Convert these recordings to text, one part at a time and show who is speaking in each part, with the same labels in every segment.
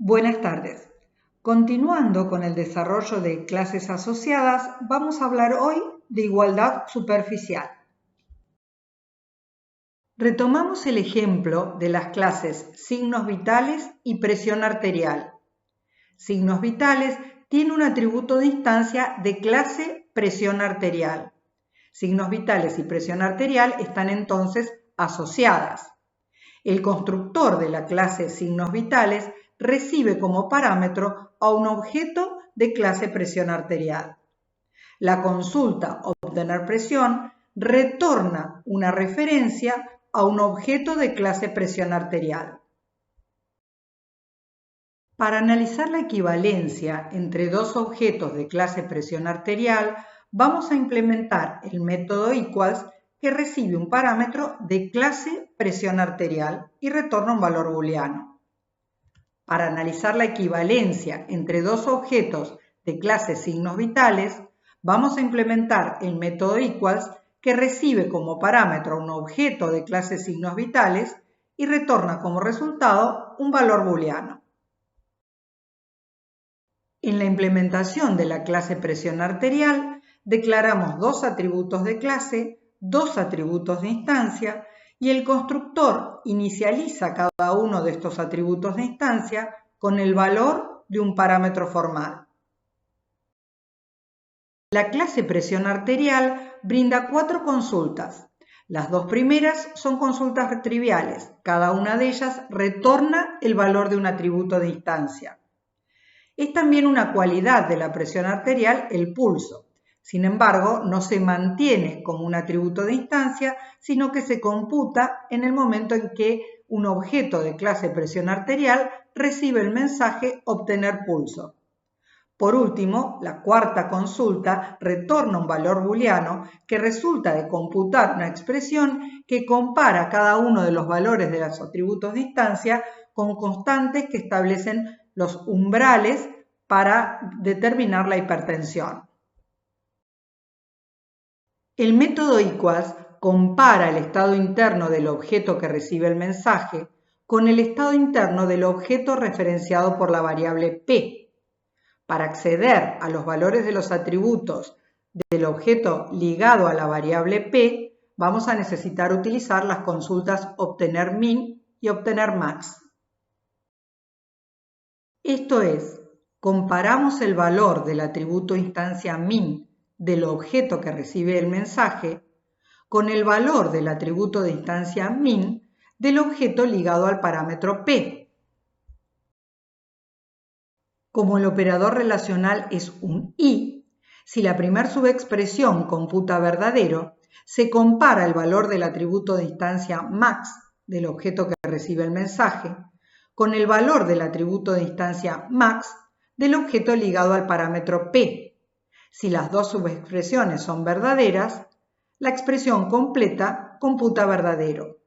Speaker 1: Buenas tardes. Continuando con el desarrollo de clases asociadas, vamos a hablar hoy de igualdad superficial. Retomamos el ejemplo de las clases signos vitales y presión arterial. Signos vitales tiene un atributo de instancia de clase presión arterial. Signos vitales y presión arterial están entonces asociadas. El constructor de la clase signos vitales recibe como parámetro a un objeto de clase presión arterial. La consulta obtener presión retorna una referencia a un objeto de clase presión arterial. Para analizar la equivalencia entre dos objetos de clase presión arterial, vamos a implementar el método equals que recibe un parámetro de clase presión arterial y retorna un valor booleano. Para analizar la equivalencia entre dos objetos de clase signos vitales, vamos a implementar el método equals que recibe como parámetro un objeto de clase signos vitales y retorna como resultado un valor booleano. En la implementación de la clase presión arterial, declaramos dos atributos de clase, dos atributos de instancia, y el constructor inicializa cada uno de estos atributos de instancia con el valor de un parámetro formal. La clase presión arterial brinda 4 consultas. Las dos primeras son consultas triviales, cada una de ellas retorna el valor de un atributo de instancia. Es también una cualidad de la presión arterial el pulso. Sin embargo, no se mantiene como un atributo de instancia, sino que se computa en el momento en que un objeto de clase presión arterial recibe el mensaje obtener pulso. Por último, la cuarta consulta retorna un valor booleano que resulta de computar una expresión que compara cada uno de los valores de los atributos de instancia con constantes que establecen los umbrales para determinar la hipertensión. El método equals compara el estado interno del objeto que recibe el mensaje con el estado interno del objeto referenciado por la variable P. Para acceder a los valores de los atributos del objeto ligado a la variable P, vamos a necesitar utilizar las consultas obtener min y obtener max. Esto es, comparamos el valor del atributo instancia min del objeto que recibe el mensaje con el valor del atributo de instancia min del objeto ligado al parámetro P. Como el operador relacional es un y, si la primer subexpresión computa verdadero, se compara el valor del atributo de instancia max del objeto que recibe el mensaje con el valor del atributo de instancia max del objeto ligado al parámetro P. Si las dos subexpresiones son verdaderas, la expresión completa computa verdadero.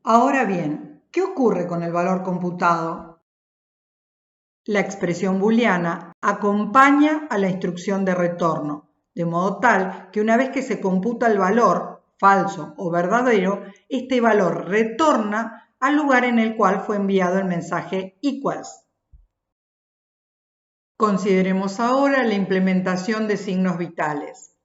Speaker 1: Ahora bien, ¿qué ocurre con el valor computado? La expresión booleana acompaña a la instrucción de retorno, de modo tal que una vez que se computa el valor, falso o verdadero, este valor retorna al lugar en el cual fue enviado el mensaje equals. Consideremos ahora la implementación de signos vitales.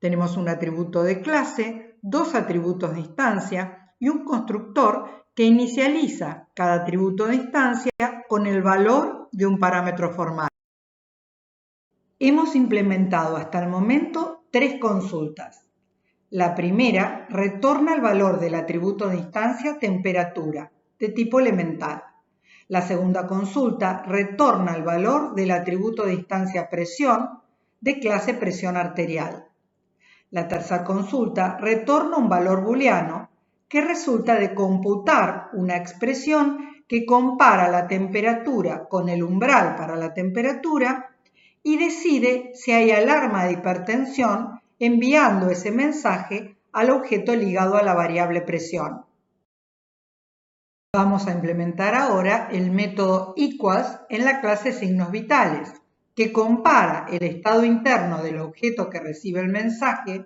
Speaker 1: Tenemos un atributo de clase, dos atributos de instancia y un constructor que inicializa cada atributo de instancia con el valor de un parámetro formal. Hemos implementado hasta el momento 3 consultas. La primera retorna el valor del atributo de instancia temperatura, de tipo elemental. La segunda consulta retorna el valor del atributo de instancia presión, de clase presión arterial. La tercera consulta retorna un valor booleano que resulta de computar una expresión que compara la temperatura con el umbral para la temperatura y decide si hay alarma de hipertensión enviando ese mensaje al objeto ligado a la variable presión. Vamos a implementar ahora el método equals en la clase signos vitales, que compara el estado interno del objeto que recibe el mensaje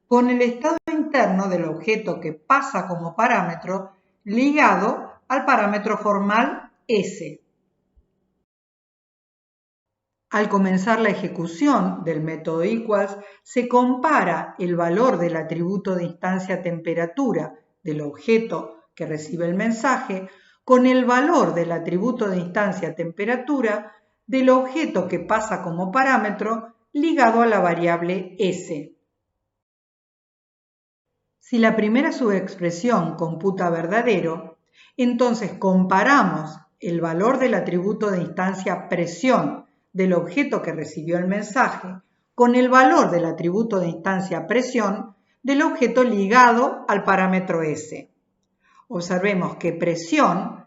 Speaker 1: con el estado interno del objeto que pasa como parámetro ligado al parámetro formal S. Al comenzar la ejecución del método equals, se compara el valor del atributo de instancia temperatura del objeto que recibe el mensaje con el valor del atributo de instancia temperatura del objeto que pasa como parámetro ligado a la variable S. Si la primera subexpresión computa verdadero, entonces comparamos el valor del atributo de instancia presión del objeto que recibió el mensaje con el valor del atributo de instancia presión del objeto ligado al parámetro S. Observemos que presión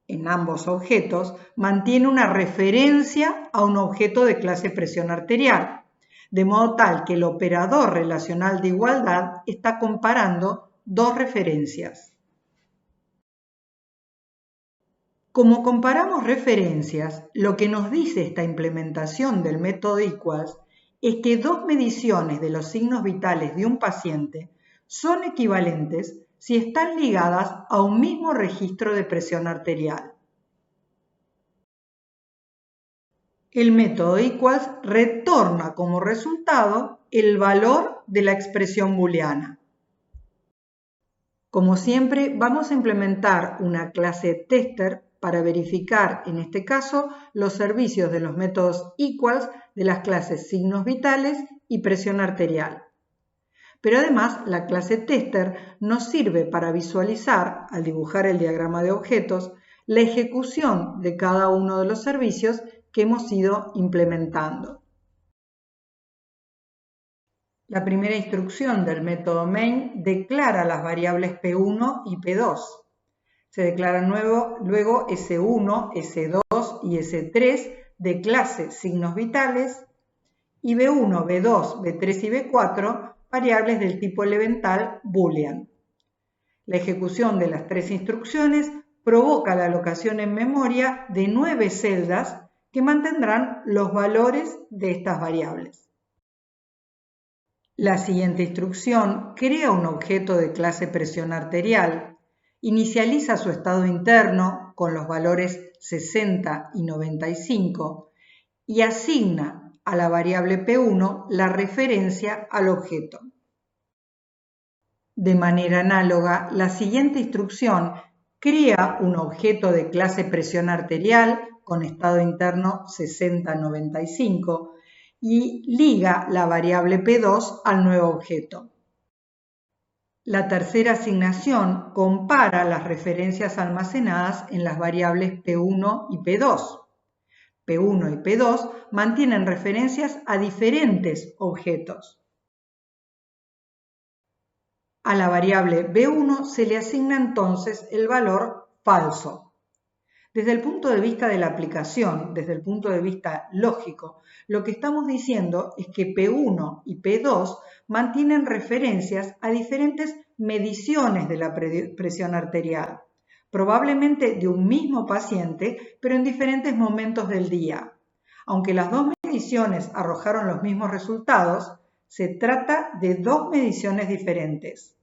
Speaker 1: en ambos objetos mantiene una referencia a un objeto de clase presión arterial, de modo tal que el operador relacional de igualdad está comparando dos referencias. Como comparamos referencias, lo que nos dice esta implementación del método equals es que dos mediciones de los signos vitales de un paciente son equivalentes si están ligadas a un mismo registro de presión arterial. El método equals retorna como resultado el valor de la expresión booleana. Como siempre, vamos a implementar una clase tester para verificar, en este caso, los servicios de los métodos equals de las clases signos vitales y presión arterial. Pero además, la clase tester nos sirve para visualizar, al dibujar el diagrama de objetos, la ejecución de cada uno de los servicios que hemos ido implementando. La primera instrucción del método main declara las variables P1 y P2. Se declaran luego S1, S2 y S3 de clase signos vitales y B1, B2, B3 y B4 variables del tipo elemental boolean. La ejecución de las tres instrucciones provoca la alocación en memoria de 9 celdas que mantendrán los valores de estas variables. La siguiente instrucción crea un objeto de clase presión arterial, inicializa su estado interno con los valores 60 y 95 y asigna a la variable P1 la referencia al objeto. De manera análoga, la siguiente instrucción crea un objeto de clase presión arterial con estado interno 60-95 y liga la variable P2 al nuevo objeto. La tercera asignación compara las referencias almacenadas en las variables P1 y P2. P1 y P2 mantienen referencias a diferentes objetos. A la variable B1 se le asigna entonces el valor falso. Desde el punto de vista de la aplicación, desde el punto de vista lógico, lo que estamos diciendo es que P1 y P2 mantienen referencias a diferentes mediciones de la presión arterial, probablemente de un mismo paciente, pero en diferentes momentos del día. Aunque las dos mediciones arrojaron los mismos resultados, se trata de dos mediciones diferentes.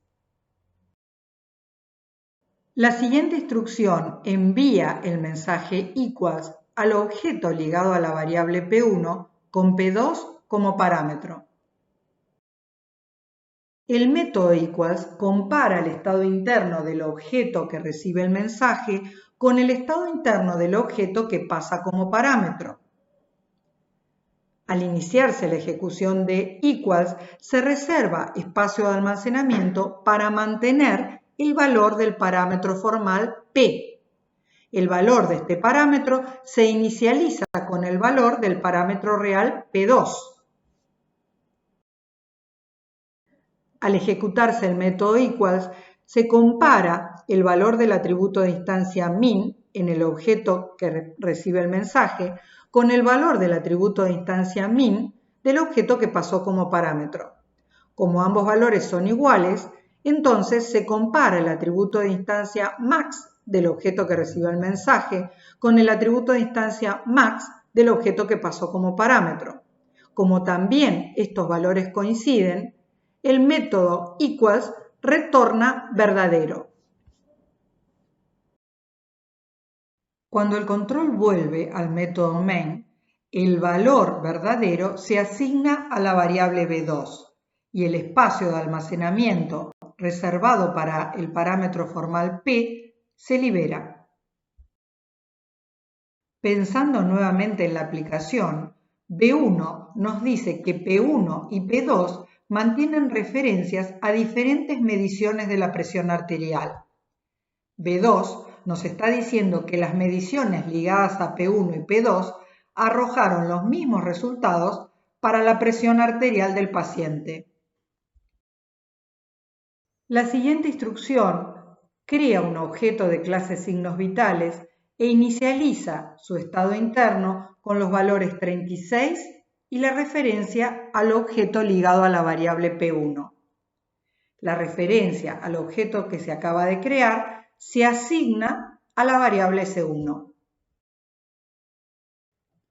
Speaker 1: La siguiente instrucción envía el mensaje equals al objeto ligado a la variable P1 con P2 como parámetro. El método equals compara el estado interno del objeto que recibe el mensaje con el estado interno del objeto que pasa como parámetro. Al iniciarse la ejecución de equals, se reserva espacio de almacenamiento para mantener el valor del parámetro formal P. El valor de este parámetro se inicializa con el valor del parámetro real P2. Al ejecutarse el método equals, se compara el valor del atributo de instancia min en el objeto que recibe el mensaje con el valor del atributo de instancia min del objeto que pasó como parámetro. Como ambos valores son iguales, entonces se compara el atributo de instancia max del objeto que recibió el mensaje con el atributo de instancia max del objeto que pasó como parámetro. Como también estos valores coinciden, el método equals retorna verdadero. Cuando el control vuelve al método main, el valor verdadero se asigna a la variable B2 y el espacio de almacenamiento reservado para el parámetro formal P se libera. Pensando nuevamente en la aplicación, B1 nos dice que P1 y P2 mantienen referencias a diferentes mediciones de la presión arterial. B2 nos está diciendo que las mediciones ligadas a P1 y P2 arrojaron los mismos resultados para la presión arterial del paciente. La siguiente instrucción crea un objeto de clase signos vitales e inicializa su estado interno con los valores 36 y la referencia al objeto ligado a la variable P1. La referencia al objeto que se acaba de crear se asigna a la variable S1.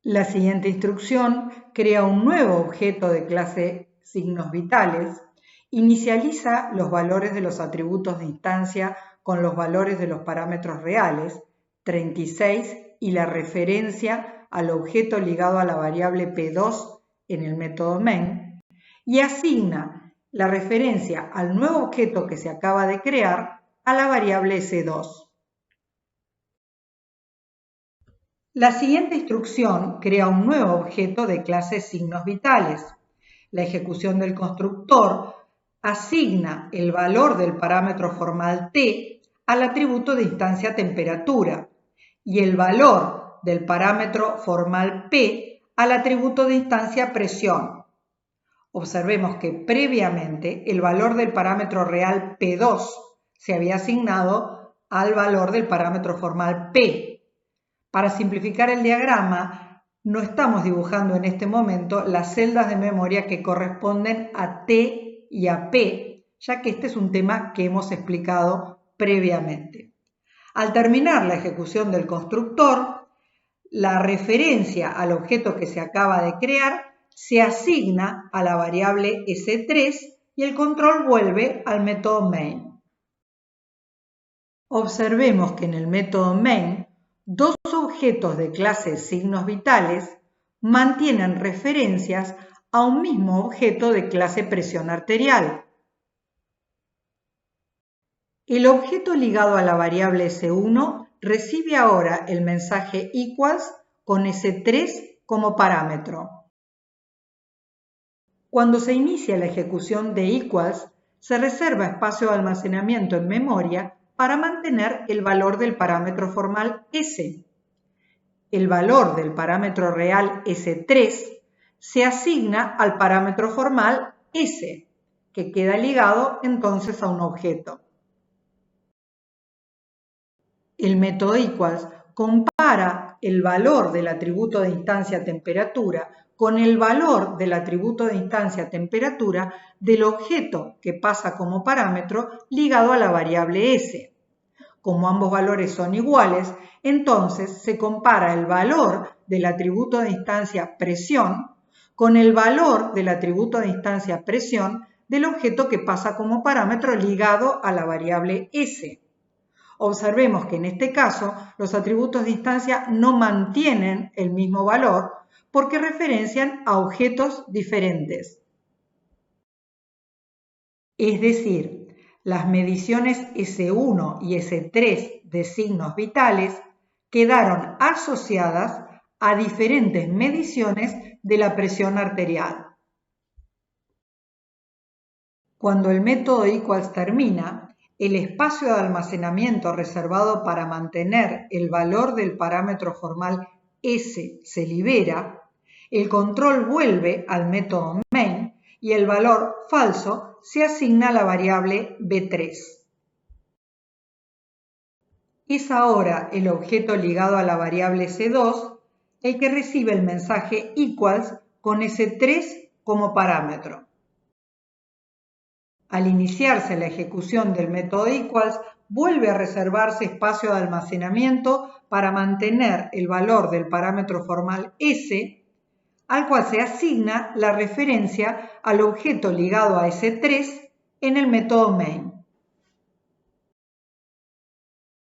Speaker 1: La siguiente instrucción crea un nuevo objeto de clase signos vitales, inicializa los valores de los atributos de instancia con los valores de los parámetros reales, 36, y la referencia al objeto ligado a la variable P2 en el método main, y asigna la referencia al nuevo objeto que se acaba de crear a la variable S2. La siguiente instrucción crea un nuevo objeto de clase signos vitales. La ejecución del constructor asigna el valor del parámetro formal T al atributo de instancia temperatura y el valor del parámetro formal P al atributo de instancia presión. Observemos que previamente el valor del parámetro real P2 se había asignado al valor del parámetro formal P. Para simplificar el diagrama, no estamos dibujando en este momento las celdas de memoria que corresponden a T y a P, ya que este es un tema que hemos explicado previamente. Al terminar la ejecución del constructor, la referencia al objeto que se acaba de crear se asigna a la variable S3 y el control vuelve al método main. Observemos que en el método main, dos objetos de clase signos vitales mantienen referencias a un mismo objeto de clase presión arterial. El objeto ligado a la variable S1 recibe ahora el mensaje equals con S3 como parámetro. Cuando se inicia la ejecución de equals, se reserva espacio de almacenamiento en memoria para mantener el valor del parámetro formal S. El valor del parámetro real S3 se asigna al parámetro formal S, que queda ligado entonces a un objeto. El método equals compara el valor del atributo de instancia temperatura con el valor del atributo de instancia temperatura del objeto que pasa como parámetro ligado a la variable S. Como ambos valores son iguales, entonces se compara el valor del atributo de instancia presión con el valor del atributo de instancia presión del objeto que pasa como parámetro ligado a la variable S. Observemos que en este caso los atributos de instancia no mantienen el mismo valor porque referencian a objetos diferentes. Es decir, las mediciones S1 y S3 de signos vitales quedaron asociadas a diferentes mediciones de la presión arterial. Cuando el método equals termina, el espacio de almacenamiento reservado para mantener el valor del parámetro formal S se libera, el control vuelve al método main y el valor falso se asigna a la variable B3. Es ahora el objeto ligado a la variable C2 el que recibe el mensaje equals con S3 como parámetro. Al iniciarse la ejecución del método equals, vuelve a reservarse espacio de almacenamiento para mantener el valor del parámetro formal S, al cual se asigna la referencia al objeto ligado a S3 en el método main.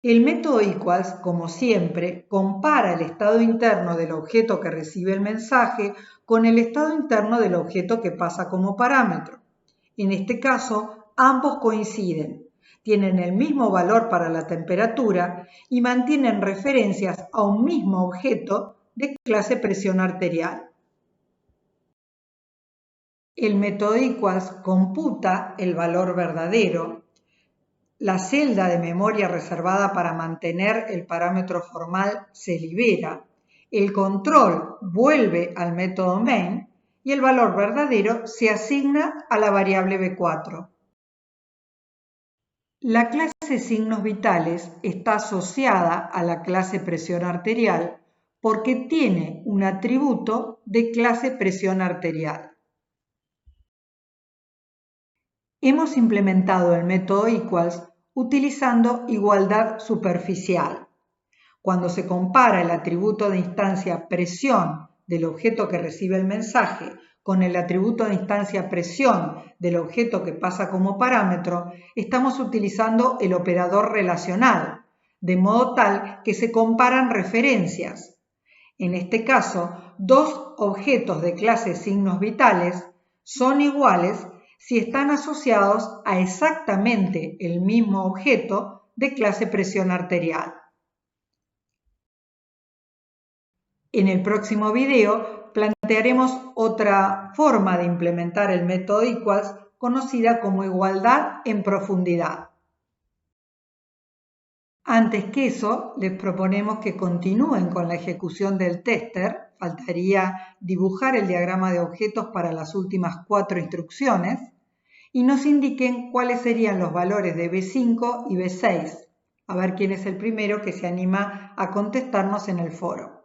Speaker 1: El método equals, como siempre, compara el estado interno del objeto que recibe el mensaje con el estado interno del objeto que pasa como parámetro. En este caso, ambos coinciden, tienen el mismo valor para la temperatura y mantienen referencias a un mismo objeto de clase presión arterial. El método equals computa el valor verdadero. La celda de memoria reservada para mantener el parámetro formal se libera. El control vuelve al método main y el valor verdadero se asigna a la variable B4. La clase signos vitales está asociada a la clase presión arterial porque tiene un atributo de clase presión arterial. Hemos implementado el método equals utilizando igualdad superficial. Cuando se compara el atributo de instancia presión del objeto que recibe el mensaje con el atributo de instancia presión del objeto que pasa como parámetro, estamos utilizando el operador relacional, de modo tal que se comparan referencias. En este caso, dos objetos de clase signos vitales son iguales si están asociados a exactamente el mismo objeto de clase presión arterial. En el próximo video plantearemos otra forma de implementar el método equals conocida como igualdad en profundidad. Antes que eso, les proponemos que continúen con la ejecución del tester. Faltaría dibujar el diagrama de objetos para las últimas 4 instrucciones y nos indiquen cuáles serían los valores de B5 y B6. A ver quién es el primero que se anima a contestarnos en el foro.